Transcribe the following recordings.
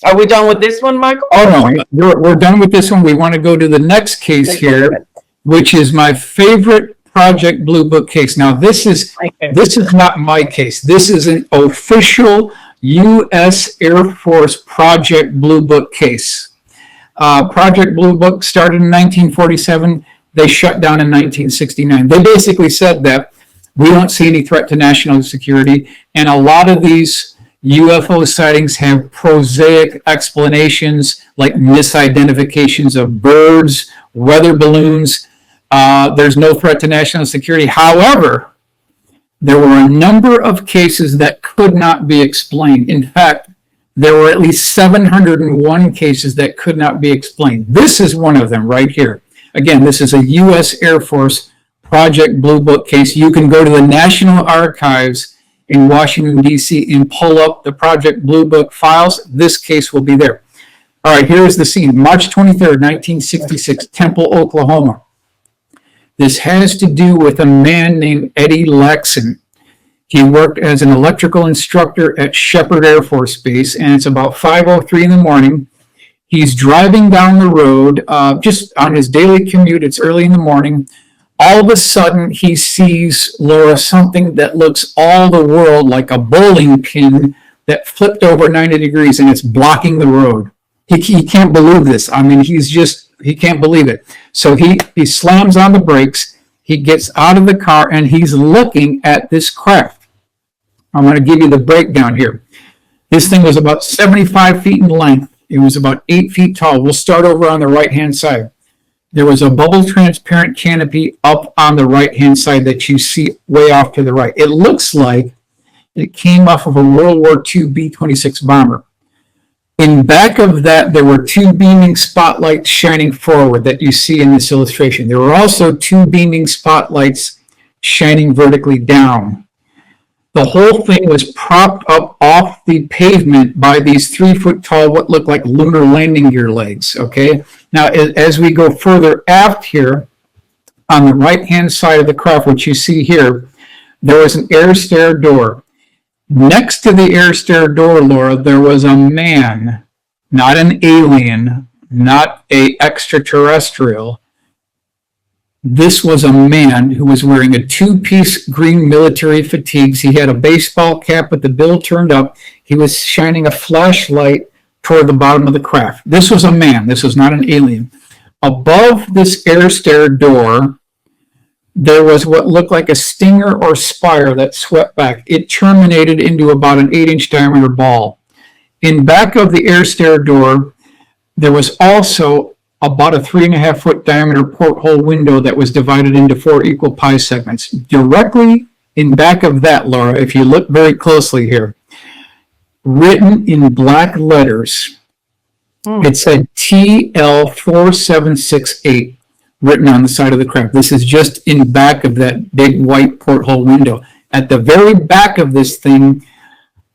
Are we done with this one, Michael? Oh, no, we're done with this one. We want to go to the next case here, which is my favorite Project Blue Book case. Now, this is not my case. This is an official U.S. Air Force Project Blue Book case. Project Blue Book started in 1947. They shut down in 1969. They basically said that we don't see any threat to national security, and a lot of these UFO sightings have prosaic explanations like misidentifications of birds, weather balloons. There's no threat to national security. However, there were a number of cases that could not be explained. In fact, there were at least 701 cases that could not be explained. This is one of them right here. Again, this is a U.S. Air Force Project Blue Book case. You can go to the National Archives in Washington, D.C. and pull up the Project Blue Book files. This case will be there. All right, here's the scene. March 23rd, 1966, Temple, Oklahoma. This has to do with a man named Eddie Laxson. He worked as an electrical instructor at Shepherd Air Force Base, and it's about 5:03 in the morning. He's driving down the road, just on his daily commute. It's early in the morning. All of a sudden, he sees, Laura, something that looks all the world like a bowling pin that flipped over 90 degrees, and it's blocking the road. He can't believe this. I mean, he can't believe it. So he slams on the brakes. He gets out of the car, and he's looking at this craft. I'm going to give you the breakdown here. This thing was about 75 feet in length. It was about 8 feet tall. We'll start over on the right-hand side. There was a bubble transparent canopy up on the right-hand side that you see way off to the right. It looks like it came off of a World War II B-26 bomber. In back of that, there were two beaming spotlights shining forward that you see in this illustration. There were also two beaming spotlights shining vertically down. The whole thing was propped up off the pavement by these 3 foot tall, what looked like lunar landing gear legs, okay? Now, as we go further aft here, on the right-hand side of the craft, which you see here, there was an air stair door. Next to the air stair door, Laura, there was a man, not an alien, not an extraterrestrial. This was a man who was wearing a 2-piece green military fatigues. He had a baseball cap with the bill turned up. He was shining a flashlight toward the bottom of the craft. This was a man. This was not an alien. Above this air stair door, there was what looked like a stinger or spire that swept back. It terminated into about an 8-inch diameter ball. In back of the air stair door, there was also about a 3.5 foot diameter porthole window that was divided into 4 equal pie segments. Directly in back of that, Laura, if you look very closely here, written in black letters, it said TL4768 written on the side of the craft. This is just in back of that big white porthole window. At the very back of this thing,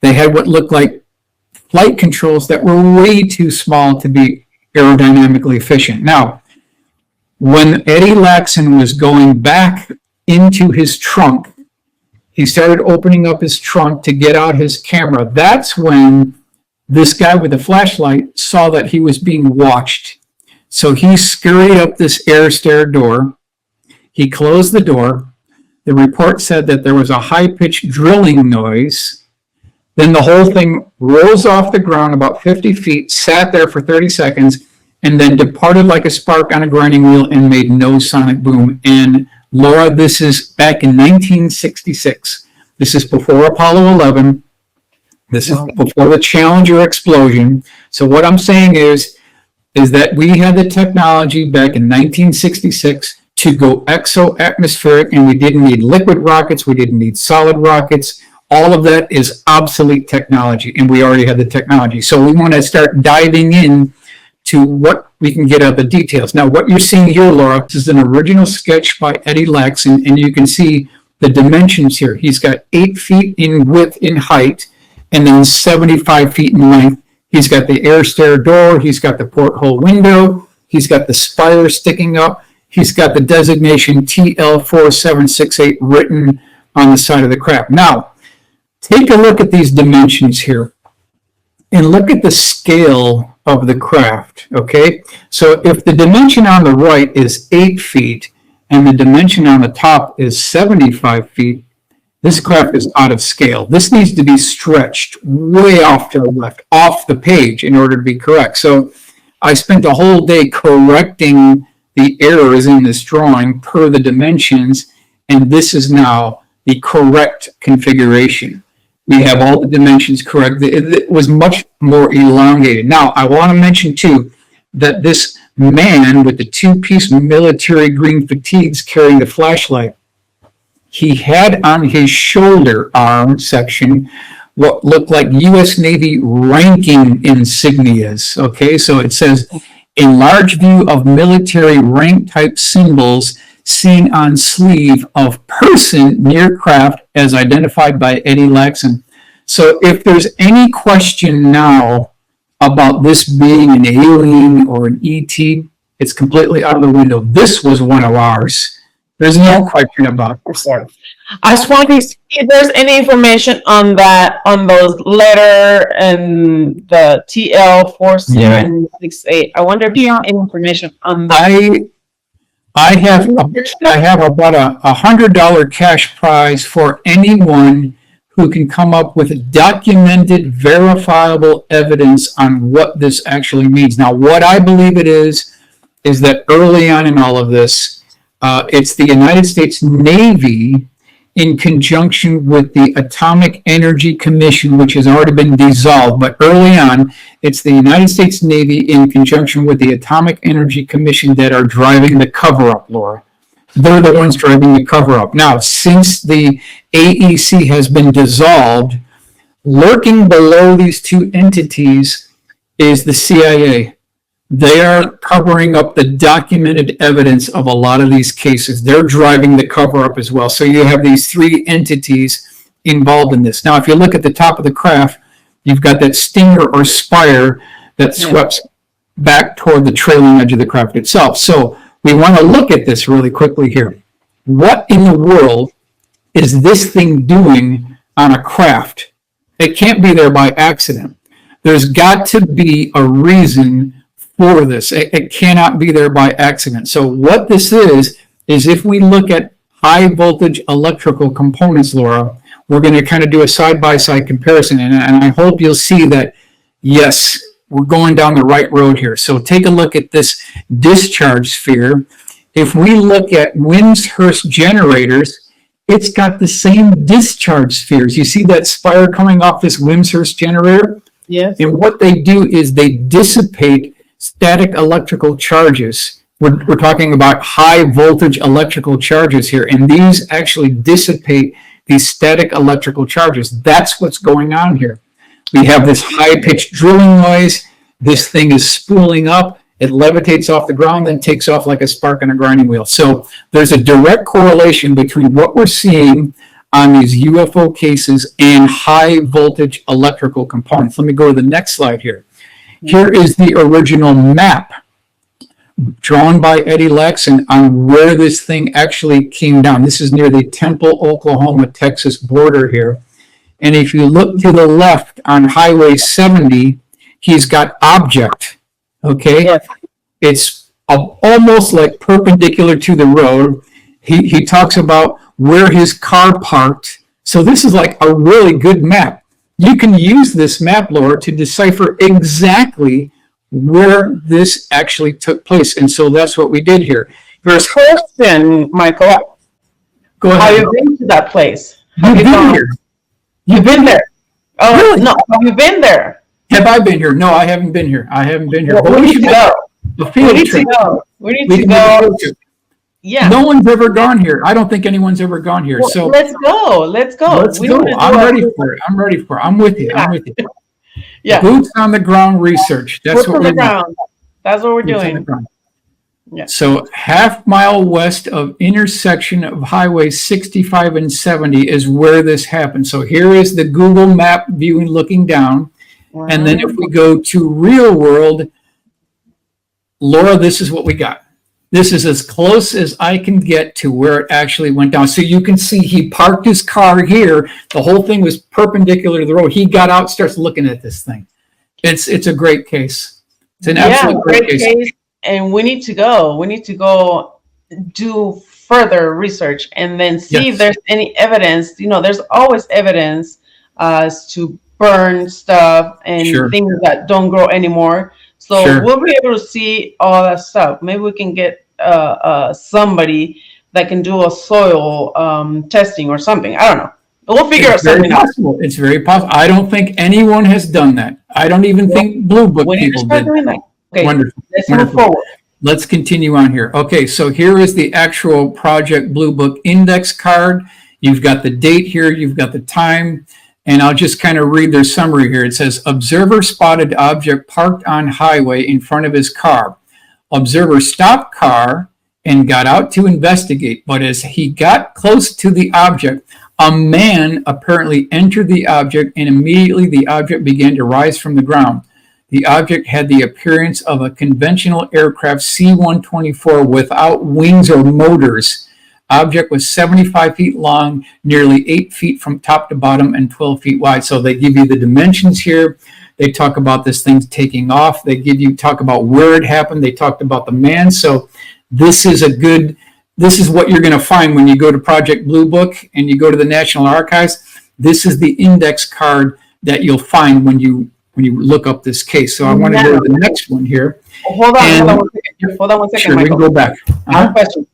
they had what looked like flight controls that were way too small to be aerodynamically efficient. Now, when Eddie Laxson was going back into his trunk, he started opening up his trunk to get out his camera. That's when this guy with the flashlight saw that he was being watched. So he scurried up this air stair door. He closed the door. The report said that there was a high-pitched drilling noise. Then the whole thing rose off the ground about 50 feet, sat there for 30 seconds, and then departed like a spark on a grinding wheel and made no sonic boom. And Laura, this is back in 1966. This is before Apollo 11. This is before the Challenger explosion. So what I'm saying is that we had the technology back in 1966 to go exo-atmospheric, and we didn't need liquid rockets, we didn't need solid rockets. All of that is obsolete technology, and we already had the technology. So we want to start diving in to what we can get out of the details. Now, what you're seeing here, Laura, this is an original sketch by Eddie Laxson, and you can see the dimensions here. He's got 8 feet in width in height, and then 75 feet in length. He's got the air stair door, he's got the porthole window, he's got the spire sticking up, he's got the designation TL4768 written on the side of the craft. Now, take a look at these dimensions here. and look at the scale of the craft, okay? So if the dimension on the right is 8 feet and the dimension on the top is 75 feet, this craft is out of scale. This needs to be stretched way off to the left, off the page in order to be correct. So I spent a whole day correcting the errors in this drawing per the dimensions, and this is now the correct configuration. We have all the dimensions correct. It was much more elongated. Now, I want to mention, too, that this man with the two-piece military green fatigues carrying the flashlight, he had on his shoulder arm section what looked like U.S. Navy ranking insignias. Okay, so it says, a large view of military rank type symbols seen on sleeve of person near craft as identified by Eddie Laxson. So if there's any question now about this being an alien or an ET, it's completely out of the window. This was one of ours. There's no question about this. I just want to see if there's any information on that, on those letter and the TL4768. I wonder if you have any information on that. I have about a $100 cash prize for anyone who can come up with documented, verifiable evidence on what this actually means. Now, what I believe it is that early on in all of this, it's the United States Navy in conjunction with the Atomic Energy Commission, which has already been dissolved. But early on, it's the United States Navy in conjunction with the Atomic Energy Commission that are driving the cover-up, Laura. They're the ones driving the cover-up. Now, since the AEC has been dissolved, lurking below these two entities is the CIA. They are covering up the documented evidence of a lot of these cases. They're driving the cover-up as well. So you have these three entities involved in this. Now, if you look at the top of the craft, you've got that stinger or spire that sweeps back toward the trailing edge of the craft itself. So we want to look at this really quickly here. What in the world is this thing doing on a craft? It can't be there by accident. There's got to be a reason for this. It cannot be there by accident. So what this is if we look at high voltage electrical components, Laura, we're going to kind of do a side-by-side comparison. And I hope you'll see that, yes, we're going down the right road here. So take a look at this discharge sphere. If we look at Wimshurst generators, it's got the same discharge spheres. You see that spire coming off this Wimshurst generator? Yes. And what they do is they dissipate static electrical charges. We're talking about high voltage electrical charges here, and these actually dissipate these static electrical charges. That's what's going on here. We have this high-pitched drilling noise. This thing is spooling up. It levitates off the ground, then takes off like a spark on a grinding wheel. So there's a direct correlation between what we're seeing on these UFO cases and high-voltage electrical components. Let me go to the next slide here. Here is the original map drawn by Eddie Laxson on where this thing actually came down. This is near the Temple, Oklahoma, Texas border here. And if you look to the left on Highway 70, he's got object, okay? Yes. It's almost like perpendicular to the road. He talks about where his car parked. So this is like a really good map. You can use this map, Laura, to decipher exactly where this actually took place. And so that's what we did here. First question, Michael. Go ahead. Have you been to that place? You've been here. You've been there? Oh, really? No, have you been there? Have I been here? No, I haven't been here. I haven't been here. Well, but we need to go. We need to go. We need to go. Yeah. No one's ever gone here. I don't think anyone's ever gone here. Well, so let's go. Let's go. Let's go. I'm ready for it. I'm ready for it. I'm with you. Yeah. I'm with you. Yeah. Boots on the ground research. That's what we're doing. That's what we're doing. Yeah. So half mile west of intersection of Highway 65 and 70 is where this happened. So here is the Google map viewing looking down. Wow. And then if we go to real world, Laura, this is what we got. This is as close as I can get to where it actually went down. So you can see he parked his car here. The whole thing was perpendicular to the road. He got out, starts looking at this thing. It's a great case. It's an absolute great case. And we need to go. We need to go do further research and then see if there's any evidence. There's always evidence as to burn stuff and things that don't grow anymore. So we'll be able to see all that stuff. Maybe we can get somebody that can do a soil testing or something. I don't know. We'll figure out something out. It's very possible. I don't think anyone has done that. I don't even think Blue Book people did. Doing that. Okay, wonderful. Let's move forward. Let's continue on here. Okay, so here is the actual Project Blue Book index card. You've got the date here. You've got the time. And I'll just kind of read their summary here. It says, observer spotted object parked on highway in front of his car. Observer stopped car and got out to investigate. But as he got close to the object, a man apparently entered the object, and immediately the object began to rise from the ground. The object had the appearance of a conventional aircraft C-124 without wings or motors. Object was 75 feet long, nearly 8 feet from top to bottom, and 12 feet wide. So they give you the dimensions here. They talk about this thing taking off. They talk about where it happened. They talked about the man. So this is what you're going to find when you go to Project Blue Book and you go to the National Archives. This is the index card that you'll find when you look up this case. So I want to go to the next one here. Hold on one second. Sure, Michael. we can go back. I have a question.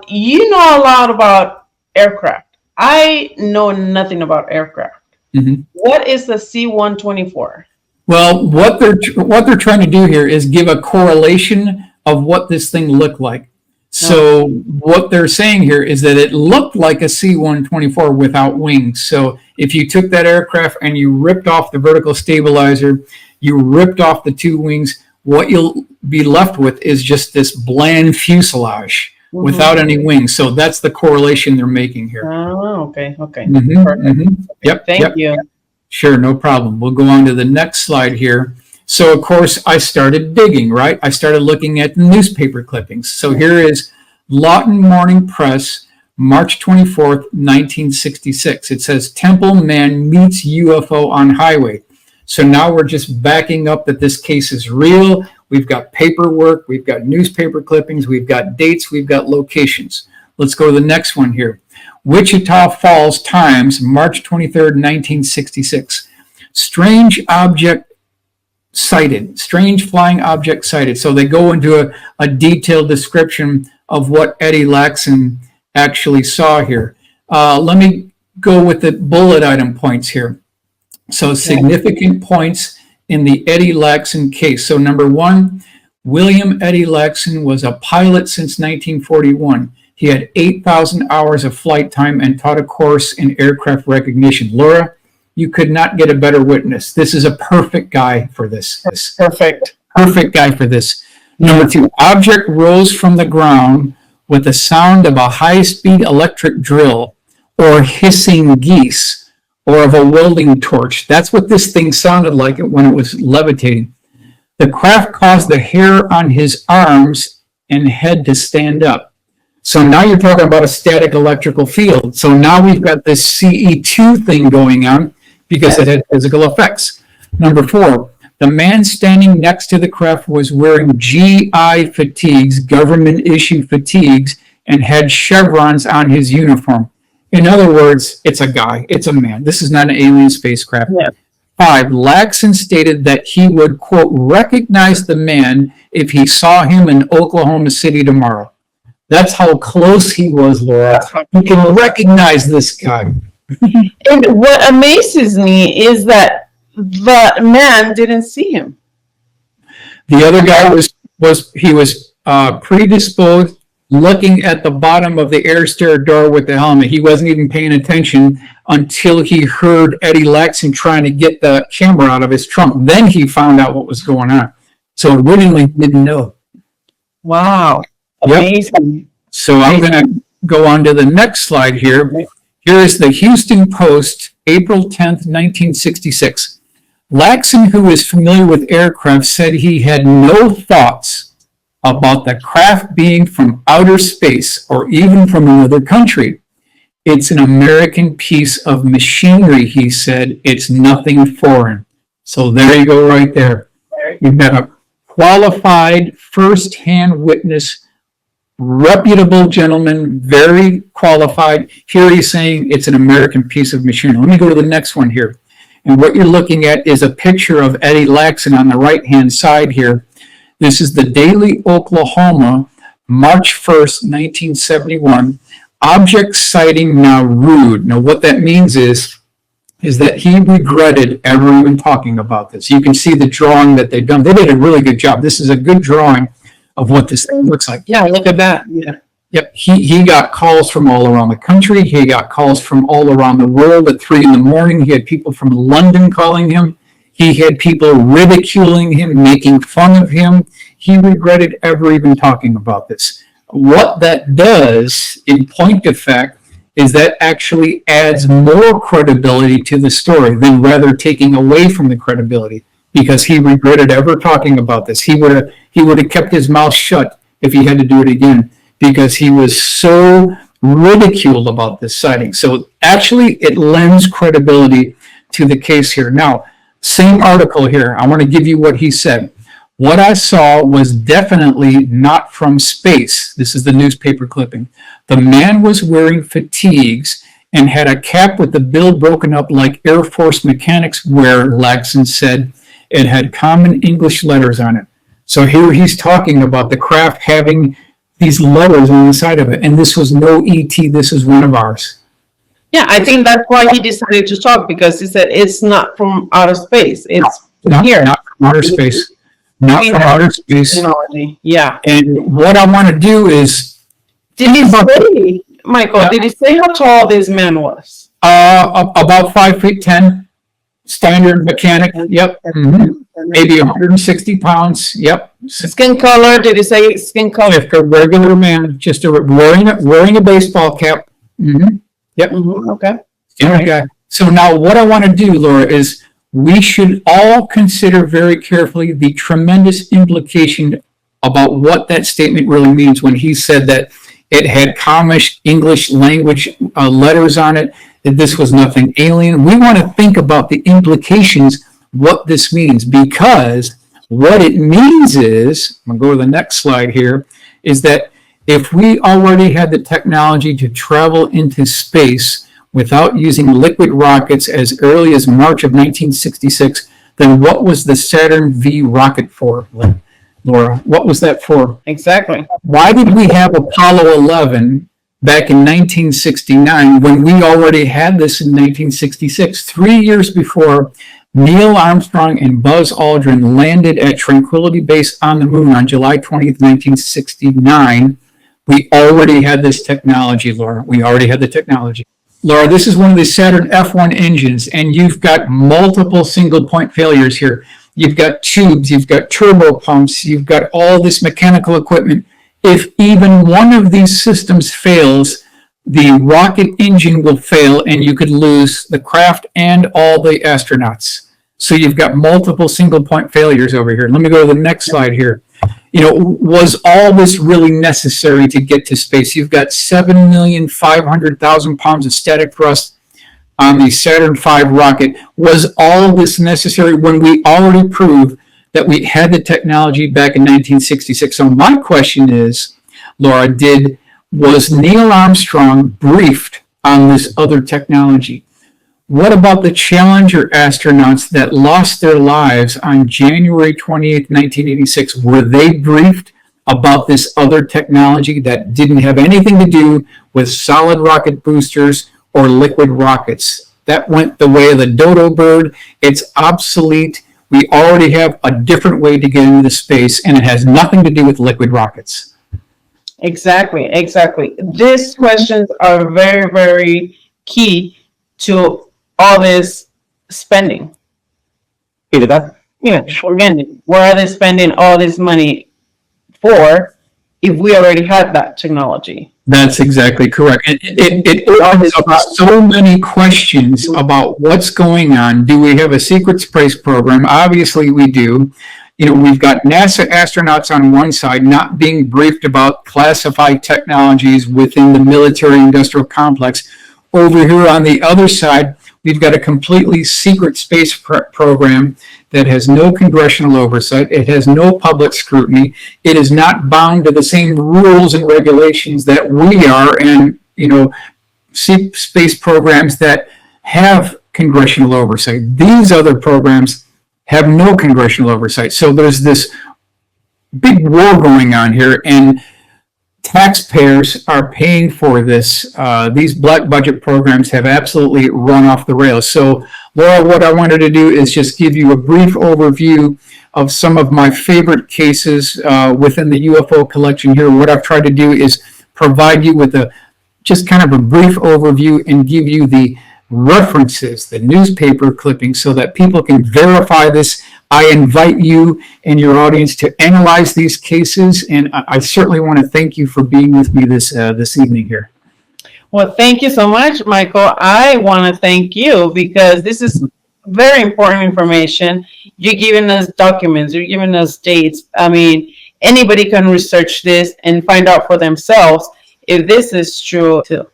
You know a lot about aircraft. I know nothing about aircraft. Mm-hmm. What is the C-124? Well, what they're trying to do here is give a correlation of what this thing looked like. So what they're saying here is that it looked like a C-124 without wings. So if you took that aircraft and you ripped off the vertical stabilizer, you ripped off the two wings, what you'll be left with is just this bland fuselage without any wings. So that's the correlation they're making here. Oh, okay. Perfect. Mm-hmm. Yep. Thank you. Sure, no problem. We'll go on to the next slide here. So, of course, I started digging, right? I started looking at newspaper clippings. So here is Lawton Morning Press, March 24th, 1966. It says, Temple man meets UFO on highway. So now we're just backing up that this case is real. We've got paperwork. We've got newspaper clippings. We've got dates. We've got locations. Let's go to the next one here. Wichita Falls Times, March 23rd, 1966. Strange object sighted, strange flying object sighted. So they go into a detailed description of what Eddie Laxson actually saw here. Let me go with the bullet item points here. So significant points in the Eddie Laxson case. So number one, William Eddie Laxson was a pilot since 1941. He had 8,000 hours of flight time and taught a course in aircraft recognition. Laura, you could not get a better witness. This is a perfect guy for this. Perfect guy for this. Number two, object rose from the ground with the sound of a high-speed electric drill or hissing geese or of a welding torch. That's what this thing sounded like when it was levitating. The craft caused the hair on his arms and head to stand up. So now you're talking about a static electrical field. So now we've got this CE2 thing going on because it had physical effects. Number four, the man standing next to the craft was wearing GI fatigues, government issue fatigues, and had chevrons on his uniform. In other words, it's a guy, it's a man. This is not an alien spacecraft. Yeah. Five, Laxson stated that he would, quote, recognize the man if he saw him in Oklahoma City tomorrow. That's how close he was, Laura. You can recognize this guy. And what amazes me is that the man didn't see him. The other guy was predisposed, looking at the bottom of the air stair door with the helmet. He wasn't even paying attention until he heard Eddie Laxson trying to get the camera out of his trunk. Then he found out what was going on. So originally didn't know. Wow. Amazing. Yep. So I'm going to go on to the next slide here. Here is the Houston Post, April 10th, 1966. Laxson, who is familiar with aircraft, said he had no thoughts about the craft being from outer space or even from another country. It's an American piece of machinery, he said. It's nothing foreign. So there you go right there. You've got a qualified first-hand witness, reputable gentleman, very qualified. Here he's saying it's an American piece of machinery. Let me go to the next one here. And what you're looking at is a picture of Eddie Laxson on the right-hand side here. This is the Daily Oklahoma, March 1st, 1971. Object sighting now rude. Now what that means is that he regretted ever even talking about this. You can see the drawing that they've done. They did a really good job. This is a good drawing of what this thing looks like. Yeah, look at that. Yeah. Yep. He got calls from all around the country. He got calls from all around the world at 3 a.m. He had people from London calling him. He had people ridiculing him, making fun of him. He regretted ever even talking about this. What that does, in point of fact, is that actually adds more credibility to the story than rather taking away from the credibility, because he regretted ever talking about this. He would have kept his mouth shut if he had to do it again, because he was so ridiculed about this sighting. So actually it lends credibility to the case here. Now, same article here. I want to give you what he said. What I saw was definitely not from space. This is the newspaper clipping. The man was wearing fatigues and had a cap with the bill broken up like Air Force mechanics wear, Laxson said. It had common English letters on it. So here he's talking about the craft having these letters on the side of it. And this was no ET, this is one of ours. Yeah, I think that's why he decided to talk, because he said it's not from outer space. It's here. Not from outer space. Not from outer space. Yeah. And what I want to do is... Did he say, Michael, did he say how tall this man was? About 5'10", standard mechanic. Yep. Mm-hmm. Maybe 160 pounds. Yep. Skin color, did he say skin color? Just a regular man, just wearing a baseball cap. Mm-hmm. Yep. Mm-hmm. Okay. Okay. So now what I want to do, Laura, is we should all consider very carefully the tremendous implication about what that statement really means when he said that it had common English language letters on it, that this was nothing alien. We want to think about the implications, what this means, because what it means is, I'm going to go to the next slide here, is that if we already had the technology to travel into space without using liquid rockets as early as March of 1966, then what was the Saturn V rocket for, Laura? What was that for? Exactly. Why did we have Apollo 11 back in 1969 when we already had this in 1966, 3 years before Neil Armstrong and Buzz Aldrin landed at Tranquility Base on the moon on July 20th, 1969? We already had this technology, Laura. We already had the technology. Laura, this is one of the Saturn F1 engines, and you've got multiple single-point failures here. You've got tubes, you've got turbo pumps, you've got all this mechanical equipment. If even one of these systems fails, the rocket engine will fail, and you could lose the craft and all the astronauts. So you've got multiple single-point failures over here. Let me go to the next slide here. Was all this really necessary to get to space? You've got 7,500,000 pounds of static thrust on the Saturn V rocket. Was all this necessary when we already proved that we had the technology back in 1966? So my question is, Laura, was Neil Armstrong briefed on this other technology? What about the Challenger astronauts that lost their lives on January 28, 1986? Were they briefed about this other technology that didn't have anything to do with solid rocket boosters or liquid rockets? That went the way of the dodo bird. It's obsolete. We already have a different way to get into space, and it has nothing to do with liquid rockets. Exactly. These questions are very, very key to all this spending. Yeah, again, where are they spending all this money for if we already had that technology? That's exactly correct. It opens up so many questions about what's going on. Do we have a secret space program? Obviously we do. We've got NASA astronauts on one side not being briefed about classified technologies within the military industrial complex. Over here on the other side, We've got a completely secret space program that has no congressional oversight. It has no public scrutiny. It is not bound to the same rules and regulations that we are, and space programs that have congressional oversight. These other programs have no congressional oversight. So there's this big war going on here, and taxpayers are paying for this. These black budget programs have absolutely run off the rails. So, Laura, what I wanted to do is just give you a brief overview of some of my favorite cases within the UFO collection here. What I've tried to do is provide you with just kind of a brief overview and give you the references, the newspaper clippings, so that people can verify this. I invite you and your audience to analyze these cases, and I certainly want to thank you for being with me this evening here. Well, thank you so much, Michael. I want to thank you because this is very important information. You're giving us documents, you're giving us dates. I mean, anybody can research this and find out for themselves if this is true too.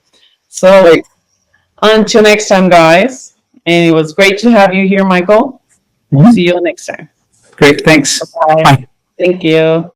So until next time, guys, and it was great to have you here, Michael. See you next time. Great, thanks. Bye. Thank you.